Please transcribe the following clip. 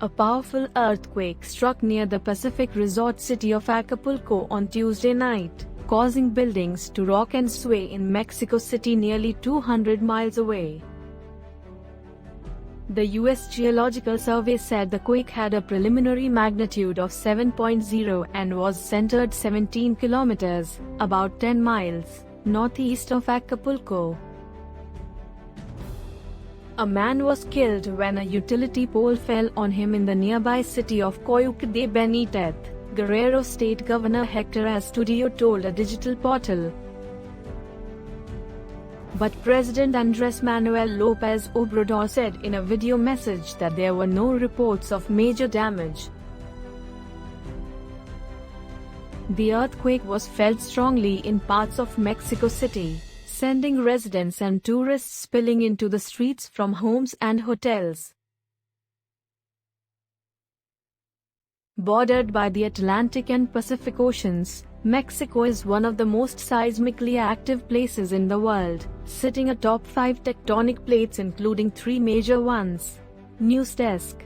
A powerful earthquake struck near the Pacific resort city of Acapulco on Tuesday night, causing buildings to rock and sway in Mexico City, nearly 200 miles away. The U.S. Geological Survey said the quake had a preliminary magnitude of 7.0 and was centered 17 kilometers, about 10 miles, northeast of Acapulco. A man was killed when a utility pole fell on him in the nearby city of Coyuca de Benitez, Guerrero State Governor Hector Astudillo told a digital portal. But President Andrés Manuel López Obrador said in a video message that there were no reports of major damage. The earthquake was felt strongly in parts of Mexico City, sending residents and tourists spilling into the streets from homes and hotels. Bordered by the Atlantic and Pacific Oceans, Mexico is one of the most seismically active places in the world, sitting atop 5 tectonic plates including 3 major ones. News Desk.